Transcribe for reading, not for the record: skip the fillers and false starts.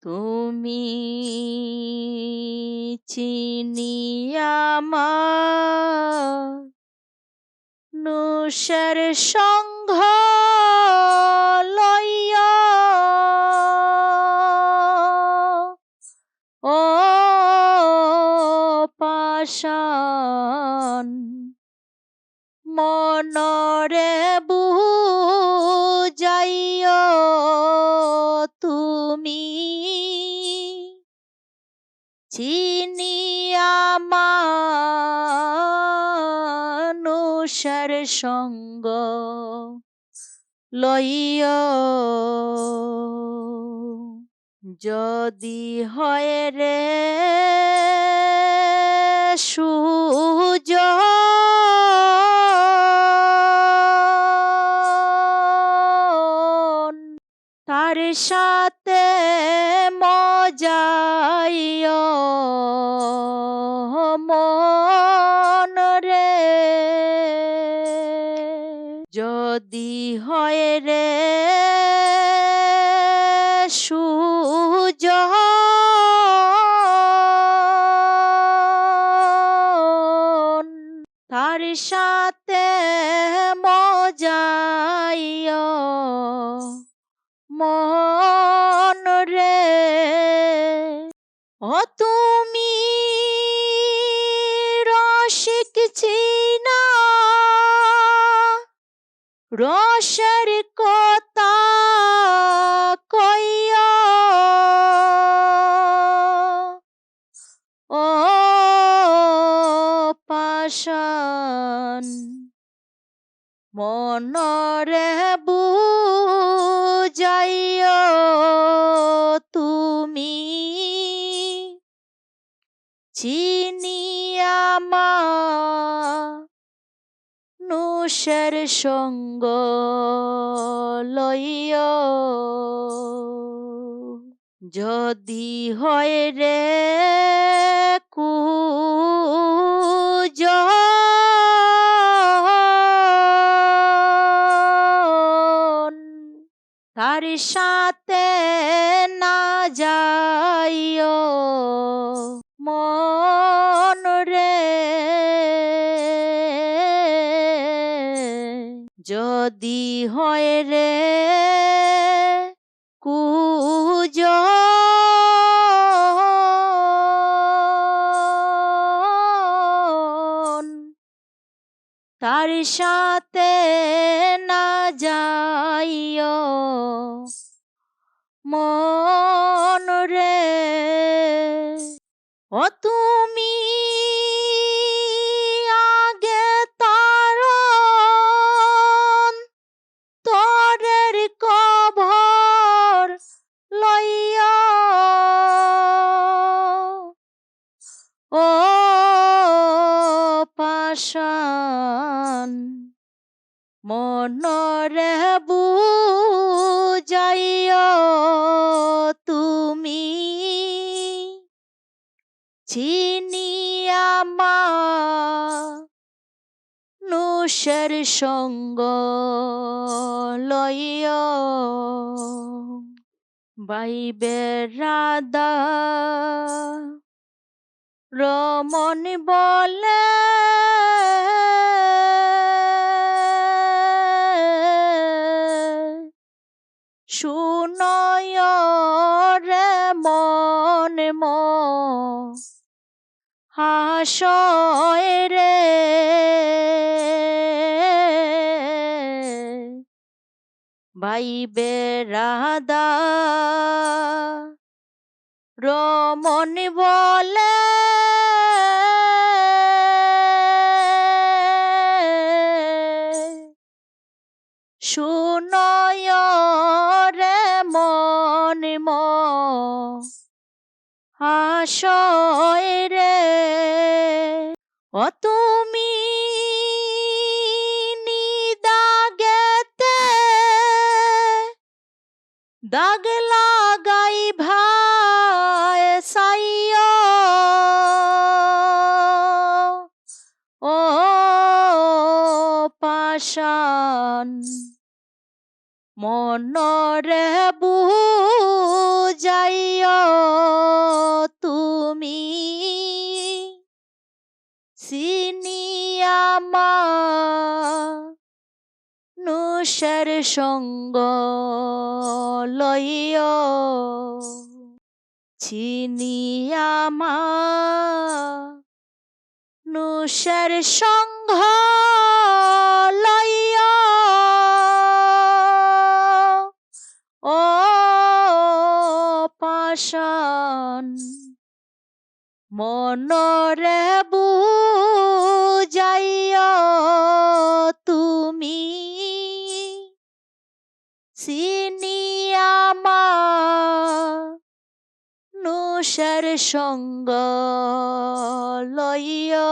তুমি চিনিয়া মানুষের সঙ্গ লইয়া ও পাষাণ মনরে বুঝাইও তুমি চিনিয়া মানুষের সঙ্গ লইও যদি হয় রে সুজন তার সাথে মজাইও মন রে যদি হয় রে সুজন তার সাথে মজাইও মন রে ও তুমি রসিক চিনা রসের কথা কইয়া ও পাষাণ মনরে বুঝাইও তুমি চিনিয়া মানুষের সঙ্গ লইও যদি হয় রে কুজন তার সাথে না যাইও মন রে যদি হয় রে কুজন তার সাথে না যাইও মন রে ও তুমি আগে তারণ তরের কভর লইয়া ও পাষাণ মনরে বুঝাইও তুমি চিনিয়া মানুষের সঙ্গ লইও বাইবের রাধা রমণ বলে শুনয় রে মন হাসয় রে বাইবে রাধা রমণ বলে শুনয় রে মন হাসয় রে ও তুমি নিদাগেতে দাগ লাগাই ভাই সাইয়া ও পাষাণ মনরে বুঝাইয়া মানুষের সঙ্গ লইয়া চিনিয়া মানুষের সঙ্গ লইয়া ও পাষাণ মনরে বুঝাইয়া তুমি চিনিয়া মানুষের সঙ্গ লইয়া